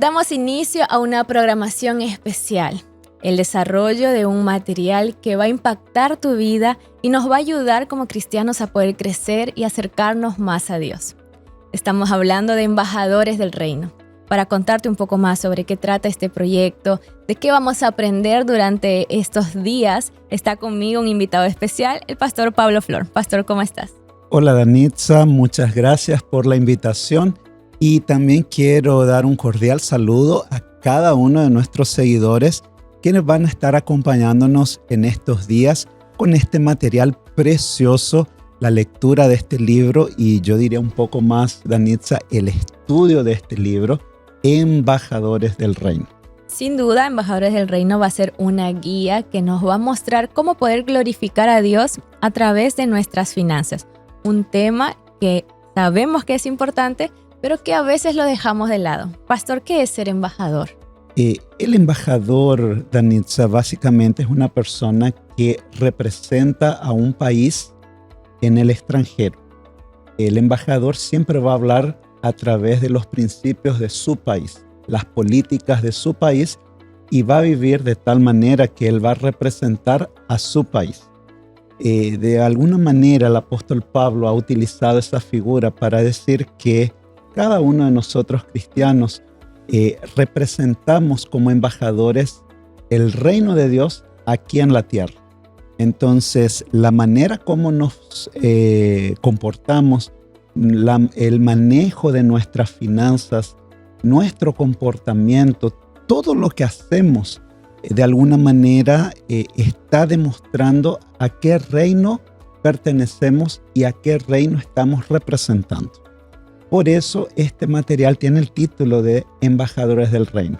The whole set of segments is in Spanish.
Damos inicio a una programación especial, el desarrollo de un material que va a impactar tu vida y nos va a ayudar como cristianos a poder crecer y acercarnos más a Dios. Estamos hablando de embajadores del reino. Para contarte un poco más sobre qué trata este proyecto, de qué vamos a aprender durante estos días, está conmigo un invitado especial, el pastor Pablo Flor. Pastor, ¿cómo estás? Hola Danitza, muchas gracias por la invitación y también quiero dar un cordial saludo a cada uno de nuestros seguidores quienes van a estar acompañándonos en estos días con este material precioso, la lectura de este libro y yo diría un poco más, Danitza, el estudio de este libro, Embajadores del Reino. Sin duda, Embajadores del Reino va a ser una guía que nos va a mostrar cómo poder glorificar a Dios a través de nuestras finanzas. Un tema que sabemos que es importante, pero que a veces lo dejamos de lado. Pastor, ¿qué es ser embajador? El embajador, Danitza, básicamente es una persona que representa a un país en el extranjero. El embajador siempre va a hablar a través de los principios de su país, las políticas de su país, y va a vivir de tal manera que él va a representar a su país. De alguna manera el apóstol Pablo ha utilizado esa figura para decir que cada uno de nosotros cristianos representamos como embajadores el reino de Dios aquí en la tierra. Entonces, la manera como nos comportamos, el manejo de nuestras finanzas, nuestro comportamiento, todo lo que hacemos, de alguna manera está demostrando a qué reino pertenecemos y a qué reino estamos representando. Por eso este material tiene el título de Embajadores del Reino.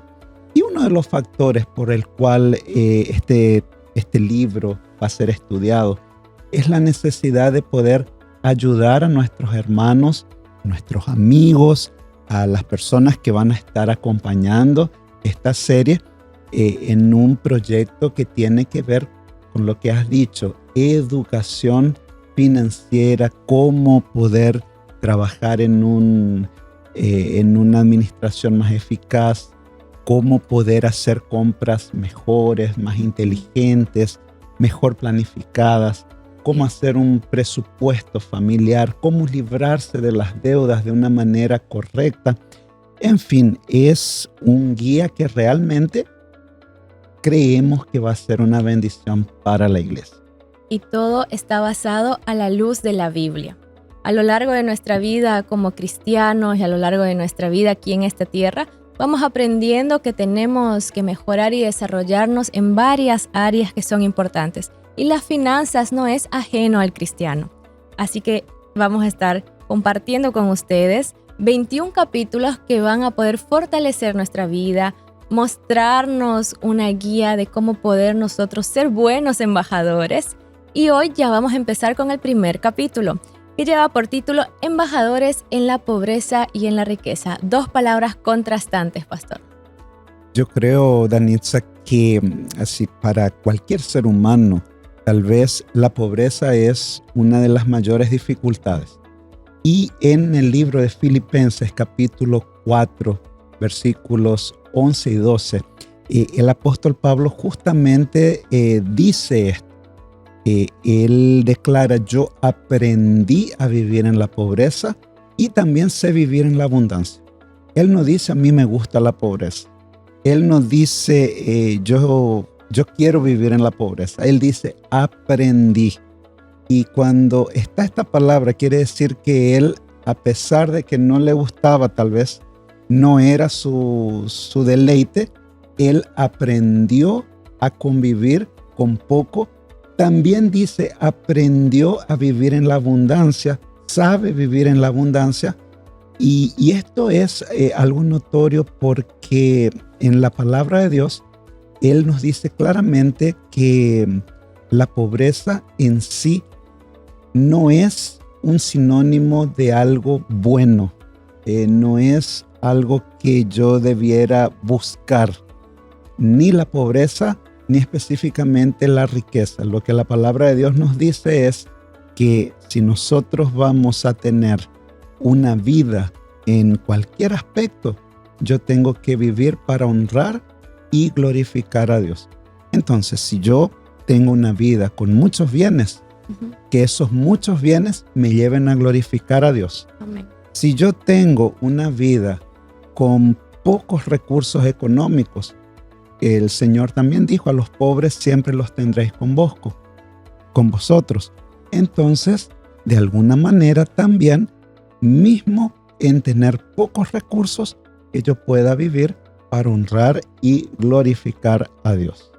Y uno de los factores por el cual este libro va a ser estudiado es la necesidad de poder ayudar a nuestros hermanos, nuestros amigos, a las personas que van a estar acompañando esta serie en un proyecto que tiene que ver con lo que has dicho, educación financiera, cómo poder trabajar en una administración más eficaz, cómo poder hacer compras mejores, más inteligentes, mejor planificadas, cómo hacer un presupuesto familiar, cómo librarse de las deudas de una manera correcta. En fin, es un guía que realmente creemos que va a ser una bendición para la iglesia. Y todo está basado a la luz de la Biblia. A lo largo de nuestra vida como cristianos y a lo largo de nuestra vida aquí en esta tierra, vamos aprendiendo que tenemos que mejorar y desarrollarnos en varias áreas que son importantes. Y las finanzas no es ajeno al cristiano. Así que vamos a estar compartiendo con ustedes 21 capítulos que van a poder fortalecer nuestra vida, mostrarnos una guía de cómo poder nosotros ser buenos embajadores. Y hoy ya vamos a empezar con el primer capítulo, que lleva por título Embajadores en la pobreza y en la riqueza. Dos palabras contrastantes, pastor. Yo creo, Danitza, que así para cualquier ser humano, tal vez la pobreza es una de las mayores dificultades. Y en el libro de Filipenses, capítulo 4, versículos 11 y 12, el apóstol Pablo justamente dice esto. Él declara, yo aprendí a vivir en la pobreza y también sé vivir en la abundancia. Él no dice, a mí me gusta la pobreza. Él no dice, yo quiero vivir en la pobreza. Él dice, aprendí. Y cuando está esta palabra, quiere decir que él, a pesar de que no le gustaba, tal vez no era su deleite, él aprendió a convivir con poco. También dice, aprendió a vivir en la abundancia, sabe vivir en la abundancia. Y esto es algo notorio porque en la palabra de Dios, Él nos dice claramente que la pobreza en sí no es un sinónimo de algo bueno, no es algo que yo debiera buscar, ni la pobreza, ni específicamente la riqueza. Lo que la palabra de Dios nos dice es que si nosotros vamos a tener una vida en cualquier aspecto, yo tengo que vivir para honrar y glorificar a Dios. Entonces, si yo tengo una vida con muchos bienes, que esos muchos bienes me lleven a glorificar a Dios. Amén. Si yo tengo una vida con pocos recursos económicos, el Señor también dijo: a los pobres siempre los tendréis con vosotros. Entonces, de alguna manera también, mismo en tener pocos recursos, que yo pueda vivir para honrar y glorificar a Dios.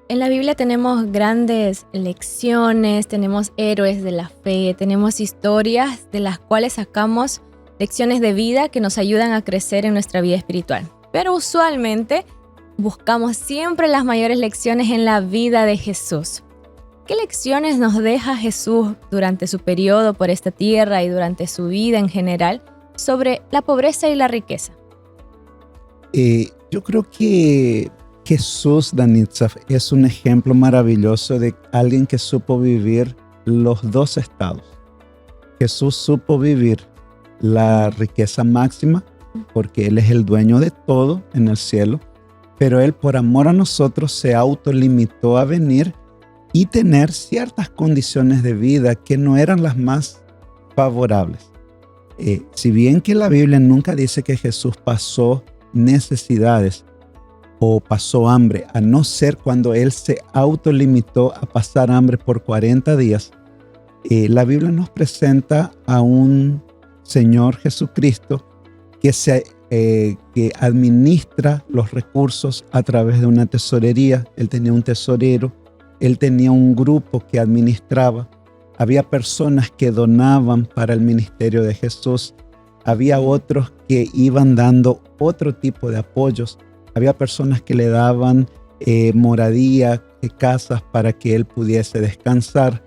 En la Biblia tenemos grandes lecciones, tenemos héroes de la fe, tenemos historias de las cuales sacamos lecciones de vida que nos ayudan a crecer en nuestra vida espiritual. Pero usualmente buscamos siempre las mayores lecciones en la vida de Jesús. ¿Qué lecciones nos deja Jesús durante su periodo por esta tierra y durante su vida en general sobre la pobreza y la riqueza? Yo creo que Jesús, Danitza, es un ejemplo maravilloso de alguien que supo vivir los dos estados. Jesús supo vivir la riqueza máxima porque Él es el dueño de todo en el cielo, pero Él, por amor a nosotros, se autolimitó a venir y tener ciertas condiciones de vida que no eran las más favorables. Si bien que la Biblia nunca dice que Jesús pasó necesidades o pasó hambre, a no ser cuando Él se autolimitó a pasar hambre por 40 días, la Biblia nos presenta a un Señor Jesucristo que administra los recursos a través de una tesorería. Él tenía un tesorero, Él tenía un grupo que administraba, había personas que donaban para el ministerio de Jesús, había otros que iban dando otro tipo de apoyos, había personas que le daban moradía, casas para que Él pudiese descansar.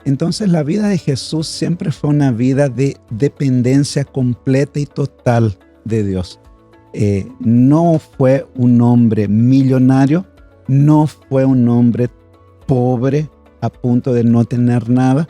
Entonces la vida de Jesús siempre fue una vida de dependencia completa y total de Dios. No fue un hombre millonario, no fue un hombre pobre a punto de no tener nada.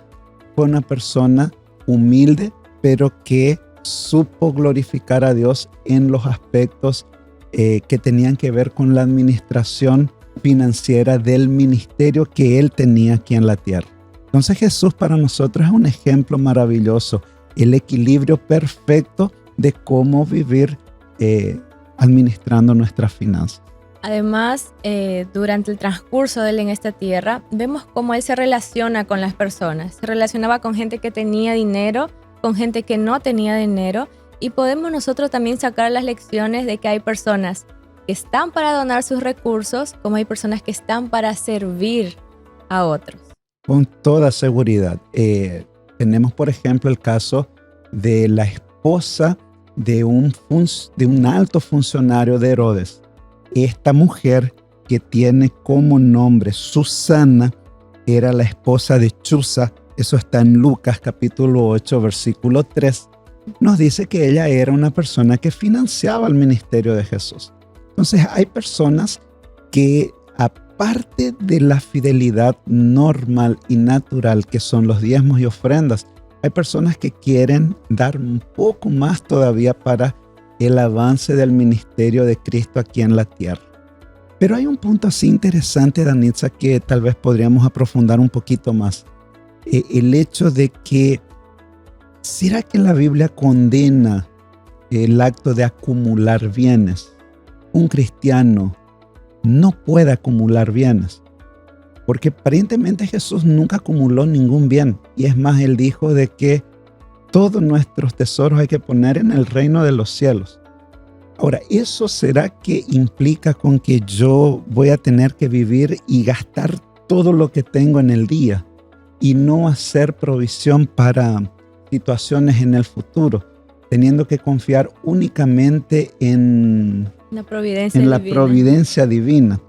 Fue una persona humilde, pero que supo glorificar a Dios en los aspectos que tenían que ver con la administración financiera del ministerio que Él tenía aquí en la tierra. Entonces Jesús para nosotros es un ejemplo maravilloso, el equilibrio perfecto de cómo vivir administrando nuestras finanzas. Además, durante el transcurso de Él en esta tierra, vemos cómo Él se relaciona con las personas. Se relacionaba con gente que tenía dinero, con gente que no tenía dinero, y podemos nosotros también sacar las lecciones de que hay personas que están para donar sus recursos, como hay personas que están para servir a otros. Con toda seguridad. Tenemos, por ejemplo, el caso de la esposa de un alto funcionario de Herodes. Esta mujer, que tiene como nombre Susana, era la esposa de Chuza. Eso está en Lucas capítulo 8, versículo 3. Nos dice que ella era una persona que financiaba el ministerio de Jesús. Entonces hay personas que, aparte de la fidelidad normal y natural que son los diezmos y ofrendas, hay personas que quieren dar un poco más todavía para el avance del ministerio de Cristo aquí en la tierra. Pero hay un punto así interesante, Danitza, que tal vez podríamos aprofundar un poquito más. El hecho de que, ¿será que la Biblia condena el acto de acumular bienes? Un cristiano no puede acumular bienes, porque aparentemente Jesús nunca acumuló ningún bien. Y es más, Él dijo de que todos nuestros tesoros hay que poner en el reino de los cielos. Ahora, ¿eso será que implica con que yo voy a tener que vivir y gastar todo lo que tengo en el día y no hacer provisión para situaciones en el futuro, teniendo que confiar únicamente en la providencia divina?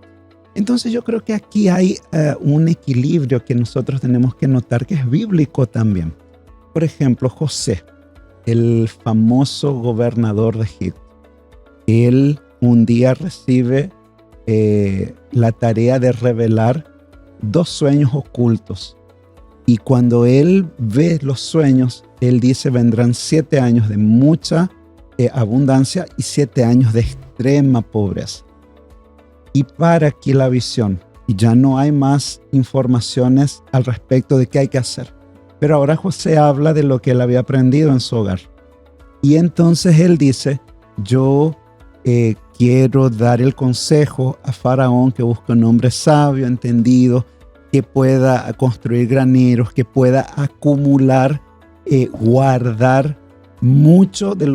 Entonces yo creo que aquí hay un equilibrio que nosotros tenemos que notar que es bíblico también. Por ejemplo, José, el famoso gobernador de Egipto, él un día recibe la tarea de revelar 2 sueños ocultos. Y cuando él ve los sueños, él dice: vendrán 7 años de mucha abundancia y 7 años de extrema pobreza. Y para aquí la visión. Y ya no hay más informaciones al respecto de qué hay que hacer. Pero ahora José habla de lo que él había aprendido en su hogar. Y entonces él dice, yo quiero dar el consejo a Faraón que busque un hombre sabio, entendido, que pueda construir graneros, que pueda acumular, guardar mucho de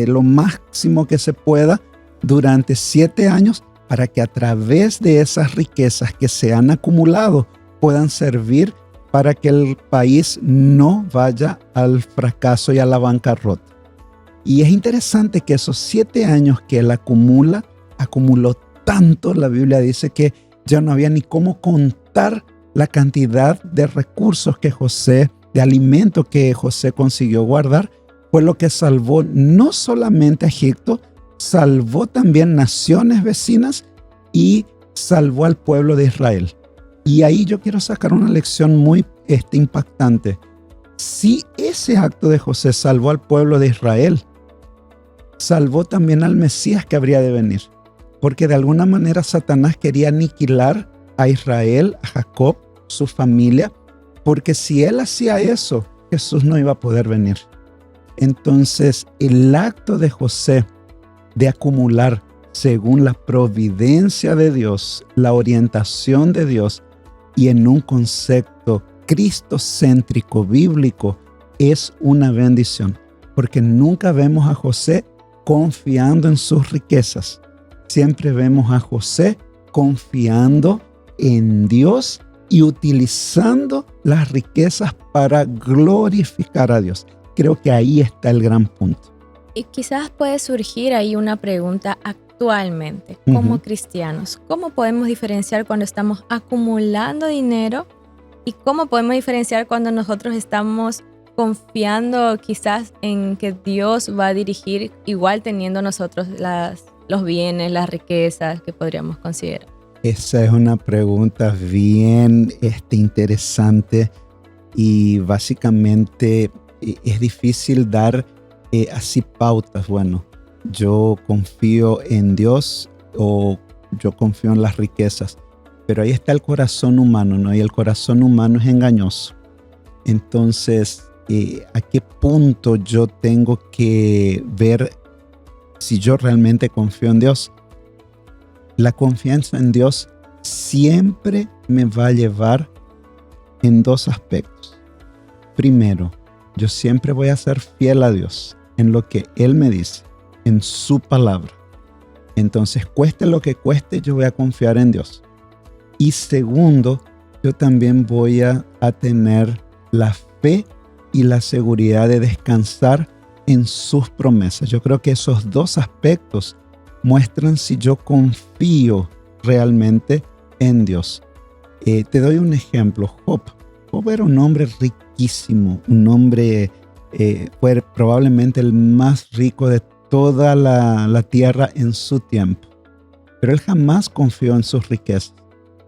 lo máximo que se pueda durante 7 años, para que a través de esas riquezas que se han acumulado puedan servir para que el país no vaya al fracaso y a la bancarrota. Y es interesante que esos 7 años que él acumuló tanto. La Biblia dice que ya no había ni cómo contar la cantidad de recursos de alimento que José consiguió guardar. Fue lo que salvó no solamente a Egipto, salvó también naciones vecinas y salvó al pueblo de Israel. Y ahí yo quiero sacar una lección muy impactante. Si ese acto de José salvó al pueblo de Israel, salvó también al Mesías que habría de venir. Porque de alguna manera Satanás quería aniquilar a Israel, a Jacob, su familia, porque si él hacía eso, Jesús no iba a poder venir. Entonces, el acto de José de acumular según la providencia de Dios, la orientación de Dios y en un concepto cristocéntrico bíblico, es una bendición, porque nunca vemos a José confiando en sus riquezas. Siempre vemos a José confiando en Dios y utilizando las riquezas para glorificar a Dios. Creo que ahí está el gran punto. Y quizás puede surgir ahí una pregunta actualmente, como cristianos. ¿Cómo podemos diferenciar cuando estamos acumulando dinero y cómo podemos diferenciar cuando nosotros estamos confiando quizás en que Dios va a dirigir, igual teniendo nosotros los bienes, las riquezas que podríamos considerar? Esa es una pregunta bien interesante y básicamente es difícil dar así pautas. Bueno, yo confío en Dios o yo confío en las riquezas, pero ahí está el corazón humano, ¿no? Y el corazón humano es engañoso. Entonces, ¿a qué punto yo tengo que ver si yo realmente confío en Dios? La confianza en Dios siempre me va a llevar en 2 aspectos. Primero, yo siempre voy a ser fiel a Dios en lo que Él me dice, en su palabra. Entonces, cueste lo que cueste, yo voy a confiar en Dios. Y segundo, yo también voy a tener la fe y la seguridad de descansar en sus promesas. Yo creo que esos 2 aspectos muestran si yo confío realmente en Dios. Te doy un ejemplo. Job era un hombre riquísimo, un hombre, fue probablemente el más rico de toda la tierra en su tiempo. Pero él jamás confió en sus riquezas.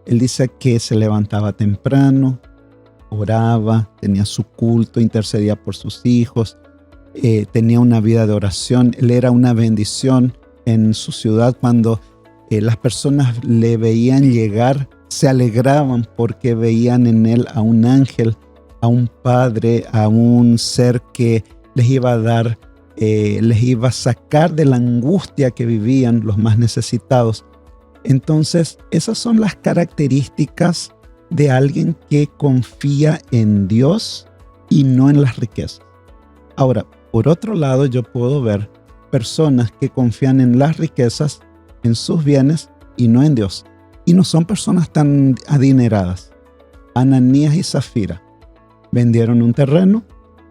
Él dice que se levantaba temprano, oraba, tenía su culto, intercedía por sus hijos, tenía una vida de oración. Él era una bendición en su ciudad. Cuando las personas le veían llegar, se alegraban porque veían en él a un ángel, a un padre, a un ser que les iba a dar, les iba a sacar de la angustia que vivían los más necesitados. Entonces, esas son las características de alguien que confía en Dios y no en las riquezas. Ahora, por otro lado, yo puedo ver personas que confían en las riquezas, en sus bienes y no en Dios. Y no son personas tan adineradas. Ananías y Zafira vendieron un terreno,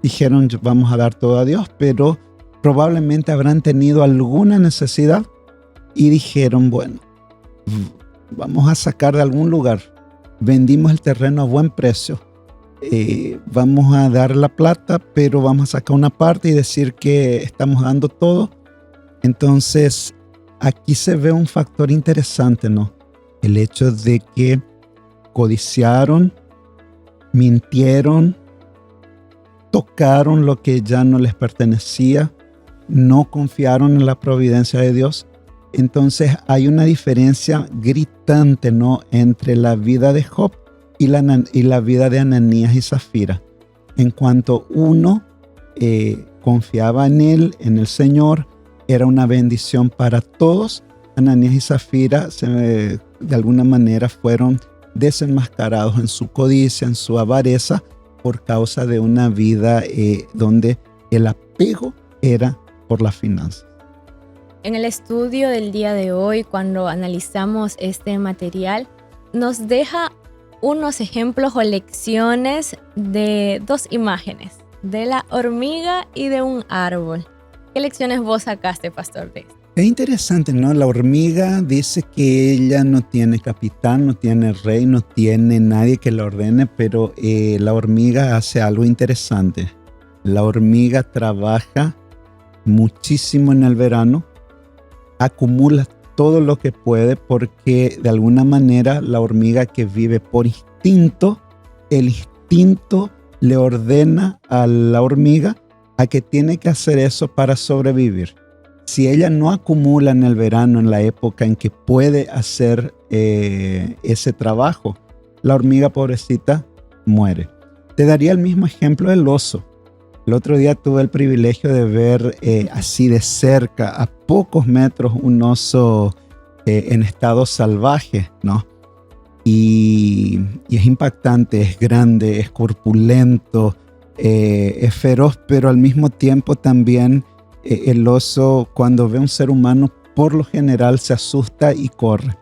dijeron vamos a dar todo a Dios, pero probablemente habrán tenido alguna necesidad y dijeron, bueno, vamos a sacar de algún lugar. Vendimos el terreno a buen precio. Vamos a dar la plata, pero vamos a sacar una parte y decir que estamos dando todo. Entonces, aquí se ve un factor interesante, ¿no? El hecho de que codiciaron, mintieron, tocaron lo que ya no les pertenecía no confiaron en la providencia de Dios. Entonces hay una diferencia gritante, ¿no?, entre la vida de Job y la vida de Ananías y Zafira. En cuanto uno confiaba en él, en el Señor, era una bendición para todos. Ananías y Zafira de alguna manera fueron desenmascarados en su codicia, en su avareza, por causa de una vida donde el apego era por las finanzas. En el estudio del día de hoy, cuando analizamos este material, nos deja unos ejemplos o lecciones de dos imágenes, de la hormiga y de un árbol. ¿Qué lecciones vos sacaste, Pastor, de esto? Es interesante, ¿no? La hormiga dice que ella no tiene capitán, no tiene rey, no tiene nadie que la ordene, pero la hormiga hace algo interesante. La hormiga trabaja muchísimo en el verano, acumula todo lo que puede, porque de alguna manera la hormiga que vive por instinto, el instinto le ordena a la hormiga a que tiene que hacer eso para sobrevivir. Si ella no acumula en el verano, en la época en que puede hacer ese trabajo, la hormiga pobrecita muere. Te daría el mismo ejemplo del oso. El otro día tuve el privilegio de ver así de cerca, a pocos metros, un oso en estado salvaje, ¿no? Y es impactante, es grande, es corpulento, es feroz, pero al mismo tiempo también el oso, cuando ve a un ser humano, por lo general se asusta y corre.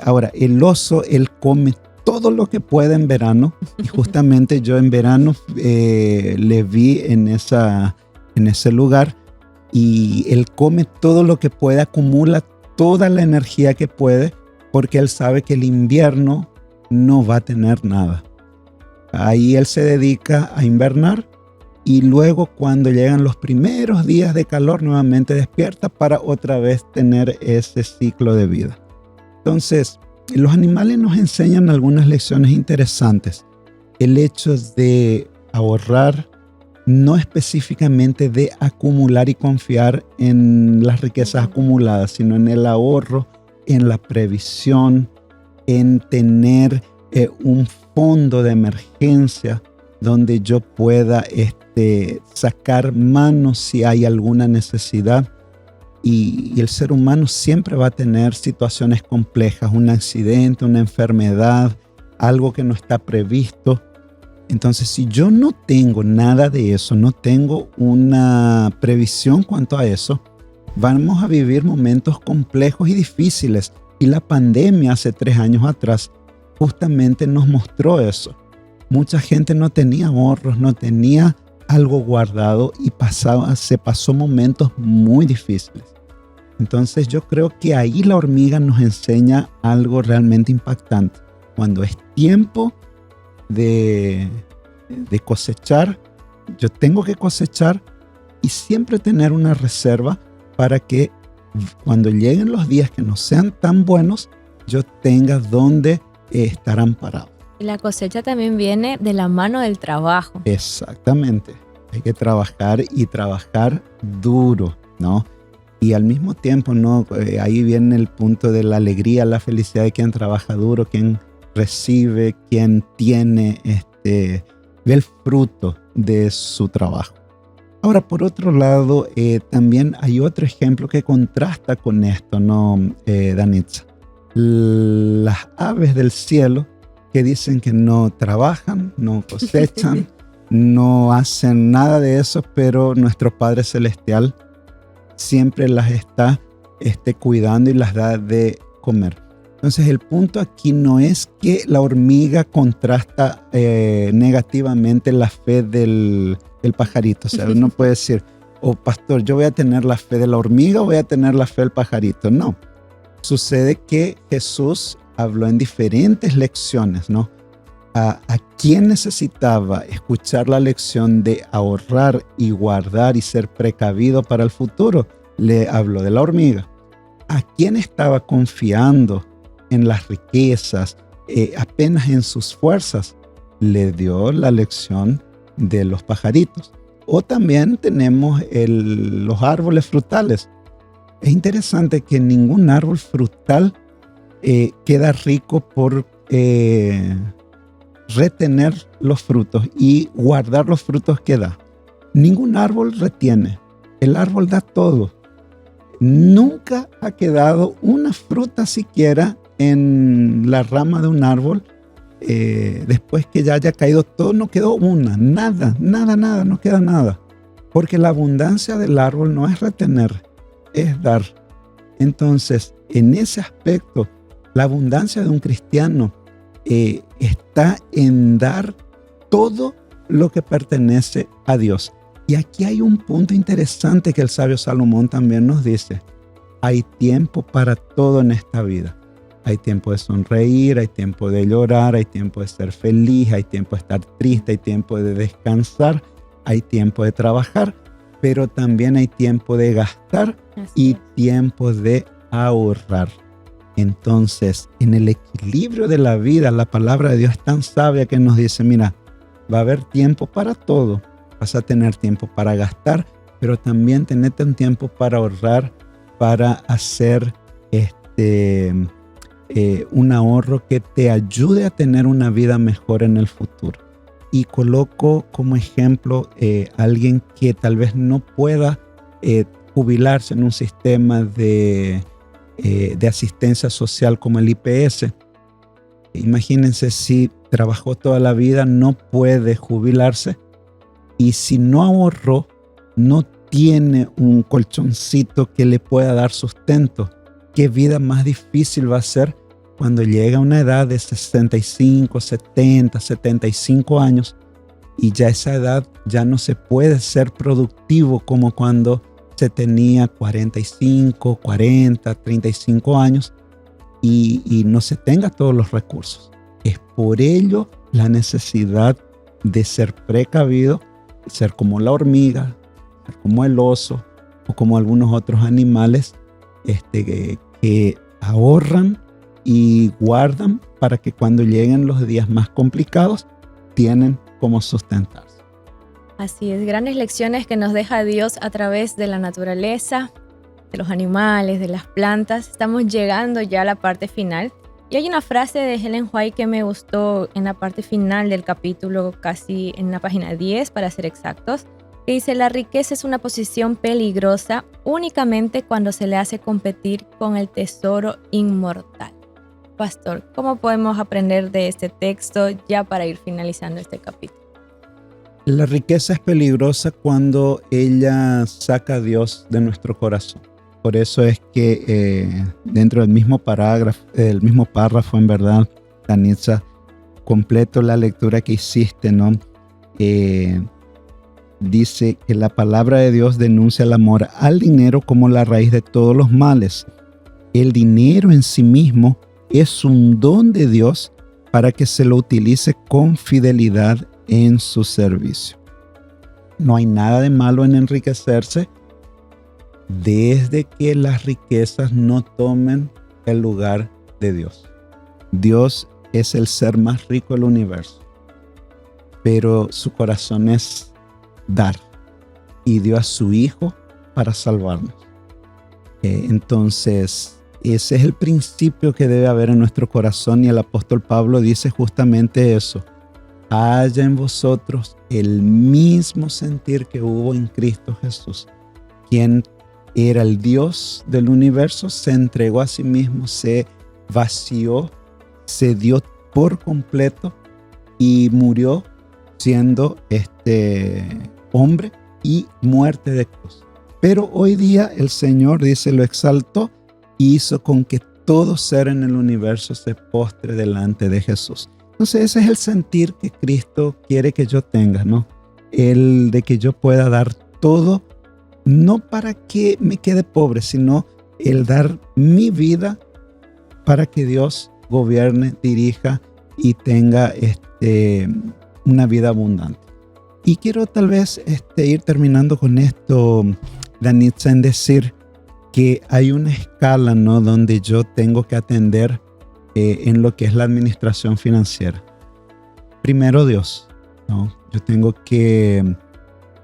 Ahora, el oso, él come todo lo que puede en verano, y justamente yo en verano le vi en ese lugar, y él come todo lo que puede, acumula toda la energía que puede, porque él sabe que el invierno no va a tener nada. Ahí él se dedica a invernar, y luego cuando llegan los primeros días de calor nuevamente despierta para otra vez tener ese ciclo de vida. Entonces, los animales nos enseñan algunas lecciones interesantes. El hecho de ahorrar, no específicamente de acumular y confiar en las riquezas acumuladas, sino en el ahorro, en la previsión, en tener un fondo de emergencia donde yo pueda sacar mano si hay alguna necesidad. Y el ser humano siempre va a tener situaciones complejas, un accidente, una enfermedad, algo que no está previsto. Entonces, si yo no tengo nada de eso, no tengo una previsión cuanto a eso, vamos a vivir momentos complejos y difíciles. Y la pandemia hace 3 años atrás justamente nos mostró eso. Mucha gente no tenía ahorros, no tenía algo guardado y se pasó momentos muy difíciles. Entonces yo creo que ahí la hormiga nos enseña algo realmente impactante. Cuando es tiempo de cosechar, yo tengo que cosechar y siempre tener una reserva para que cuando lleguen los días que no sean tan buenos, yo tenga donde estar amparado. Y la cosecha también viene de la mano del trabajo. Exactamente. Hay que trabajar y trabajar duro, ¿no? Y al mismo tiempo, ¿no? Ahí viene el punto de la alegría, la felicidad de quien trabaja duro, quien recibe, quien tiene, ve el fruto de su trabajo. Ahora, por otro lado, también hay otro ejemplo que contrasta con esto, ¿no, Danitza? Las aves del cielo que dicen que no trabajan, no cosechan, no hacen nada de eso, pero nuestro Padre Celestial siempre las está cuidando y las da de comer. Entonces el punto aquí no es que la hormiga contrasta negativamente la fe del pajarito. O sea, uno puede decir, pastor, yo voy a tener la fe de la hormiga o voy a tener la fe del pajarito. No. Sucede que Jesús habló en diferentes lecciones, ¿no? A quien necesitaba escuchar la lección de ahorrar y guardar y ser precavido para el futuro, le habló de la hormiga. A quien estaba confiando en las riquezas, apenas en sus fuerzas, le dio la lección de los pajaritos. O también tenemos los árboles frutales. Es interesante que ningún árbol frutal queda rico por retener los frutos y guardar los frutos que da. Ningún árbol retiene. El árbol da todo. Nunca ha quedado una fruta siquiera en la rama de un árbol. Después que ya haya caído todo, no quedó una, nada, no queda nada. Porque la abundancia del árbol no es retener, es dar. Entonces, en ese aspecto, la abundancia de un cristiano está en dar todo lo que pertenece a Dios. Y aquí hay un punto interesante que el sabio Salomón también nos dice. Hay tiempo para todo en esta vida. Hay tiempo de sonreír, hay tiempo de llorar, hay tiempo de ser feliz, hay tiempo de estar triste, hay tiempo de descansar, hay tiempo de trabajar, pero también hay tiempo de gastar y tiempo de ahorrar. Entonces, en el equilibrio de la vida, la palabra de Dios es tan sabia que nos dice, mira, va a haber tiempo para todo. Vas a tener tiempo para gastar, pero también tenete un tiempo para ahorrar, para hacer un ahorro que te ayude a tener una vida mejor en el futuro. Y coloco como ejemplo alguien que tal vez no pueda jubilarse en un sistema de asistencia social como el IPS. Imagínense si trabajó toda la vida, no puede jubilarse y si no ahorró, no tiene un colchoncito que le pueda dar sustento. ¿Qué vida más difícil va a ser cuando llega a una edad de 65, 70, 75 años y ya esa edad ya no se puede ser productivo como cuando se tenía 45, 40, 35 años y no se tenga todos los recursos? Es por ello la necesidad de ser precavido, ser como la hormiga, ser como el oso o como algunos otros animales que ahorran y guardan para que cuando lleguen los días más complicados tienen cómo sustentarse. Así es, grandes lecciones que nos deja Dios a través de la naturaleza, de los animales, de las plantas. Estamos llegando ya a la parte final. Y hay una frase de Ellen White que me gustó en la parte final del capítulo, casi en la página 10 para ser exactos, que dice: la riqueza es una posición peligrosa únicamente cuando se le hace competir con el tesoro inmortal. Pastor, ¿cómo podemos aprender de este texto ya para ir finalizando este capítulo? La riqueza es peligrosa cuando ella saca a Dios de nuestro corazón. Por eso es que dentro del mismo párrafo, en verdad, Danitza, completo la lectura que hiciste, ¿no? Dice que la palabra de Dios denuncia el amor al dinero como la raíz de todos los males. El dinero en sí mismo es un don de Dios para que se lo utilice con fidelidad en su servicio. No hay nada de malo en enriquecerse desde que las riquezas no tomen el lugar de Dios. Dios es el ser más rico del universo, pero su corazón es dar y dio a su Hijo para salvarnos. Entonces, ese es el principio que debe haber en nuestro corazón y el apóstol Pablo dice justamente eso. Haya en vosotros el mismo sentir que hubo en Cristo Jesús, quien era el Dios del universo, se entregó a sí mismo, se vació, se dio por completo y murió siendo hombre y muerte de cruz. Pero hoy día el Señor, dice, lo exaltó y hizo con que todo ser en el universo se postre delante de Jesús. Entonces ese es el sentir que Cristo quiere que yo tenga, ¿no? El de que yo pueda dar todo, no para que me quede pobre, sino el dar mi vida para que Dios gobierne, dirija y tenga una vida abundante. Y quiero tal vez ir terminando con esto, Danitza, en decir que hay una escala, ¿no?, donde yo tengo que atender en lo que es la administración financiera. Primero Dios, ¿no? Yo tengo que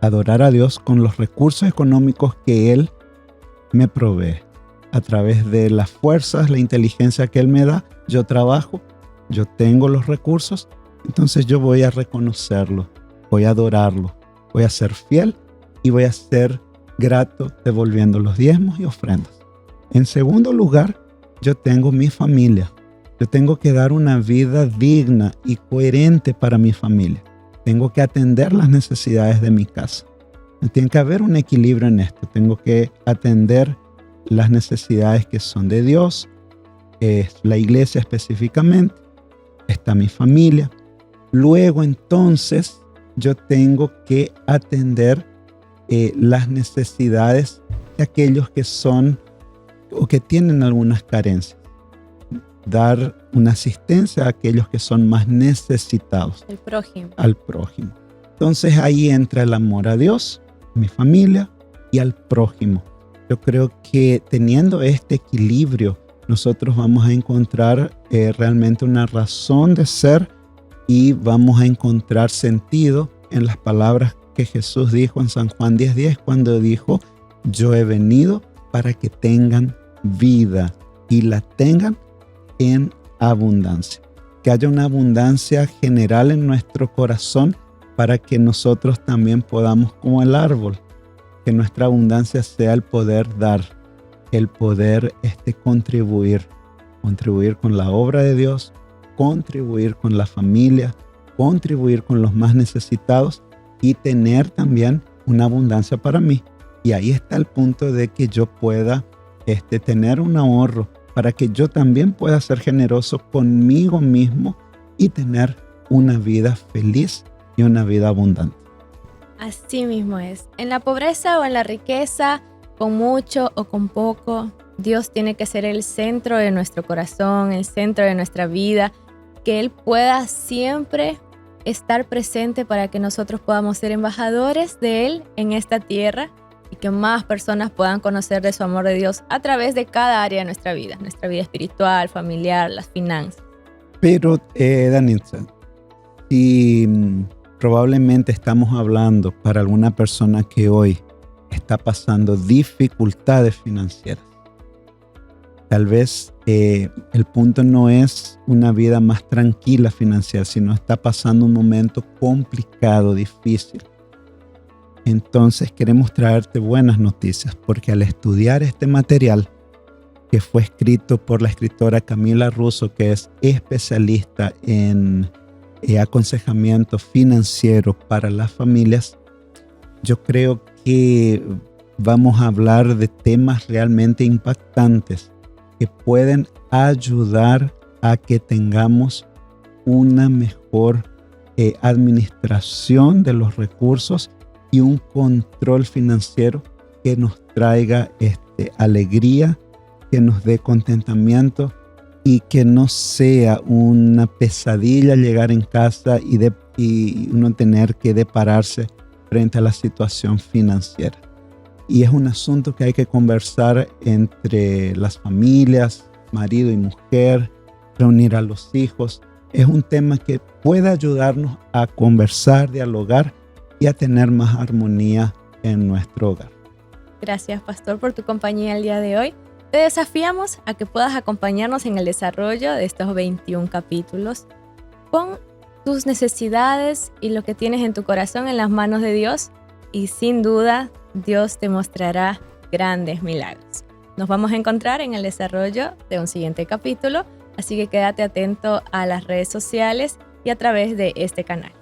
adorar a Dios con los recursos económicos que Él me provee. A través de las fuerzas, la inteligencia que Él me da, yo trabajo, yo tengo los recursos, entonces yo voy a reconocerlo, voy a adorarlo, voy a ser fiel y voy a ser grato devolviendo los diezmos y ofrendas. En segundo lugar, yo tengo mi familia. Yo tengo que dar una vida digna y coherente para mi familia. Tengo que atender las necesidades de mi casa. Tiene que haber un equilibrio en esto. Tengo que atender las necesidades que son de Dios, la iglesia específicamente, está mi familia. Luego entonces yo tengo que atender las necesidades de aquellos que son o que tienen algunas carencias. Dar una asistencia a aquellos que son más necesitados. El prójimo. Al prójimo. Entonces ahí entra el amor a Dios, mi familia y al prójimo. Yo creo que teniendo este equilibrio, nosotros vamos a encontrar realmente una razón de ser y vamos a encontrar sentido en las palabras que Jesús dijo en San Juan 10:10 cuando dijo: yo he venido para que tengan vida y la tengan en abundancia. Que haya una abundancia general en nuestro corazón para que nosotros también podamos, como el árbol, que nuestra abundancia sea el poder dar, el poder contribuir con la obra de Dios, contribuir con la familia, contribuir con los más necesitados y tener también una abundancia para mí. Y ahí está el punto de que yo pueda tener un ahorro para que yo también pueda ser generoso conmigo mismo y tener una vida feliz y una vida abundante. Así mismo es. En la pobreza o en la riqueza, con mucho o con poco, Dios tiene que ser el centro de nuestro corazón, el centro de nuestra vida, que Él pueda siempre estar presente para que nosotros podamos ser embajadores de Él en esta tierra y que más personas puedan conocer de su amor de Dios a través de cada área de nuestra vida espiritual, familiar, las finanzas. Pero, Danitza, si probablemente estamos hablando para alguna persona que hoy está pasando dificultades financieras, tal vez el punto no es una vida más tranquila financiera, sino está pasando un momento complicado, difícil. Entonces queremos traerte buenas noticias, porque al estudiar este material que fue escrito por la escritora Camila Russo, que es especialista en aconsejamiento financiero para las familias, yo creo que vamos a hablar de temas realmente impactantes que pueden ayudar a que tengamos una mejor administración de los recursos y un control financiero que nos traiga alegría, que nos dé contentamiento y que no sea una pesadilla llegar en casa y uno tener que depararse frente a la situación financiera. Y es un asunto que hay que conversar entre las familias, marido y mujer, reunir a los hijos. Es un tema que puede ayudarnos a conversar, dialogar y a tener más armonía en nuestro hogar. Gracias, Pastor, por tu compañía el día de hoy. Te desafiamos a que puedas acompañarnos en el desarrollo de estos 21 capítulos. Pon tus necesidades y lo que tienes en tu corazón en las manos de Dios y sin duda Dios te mostrará grandes milagros. Nos vamos a encontrar en el desarrollo de un siguiente capítulo, así que quédate atento a las redes sociales y a través de este canal.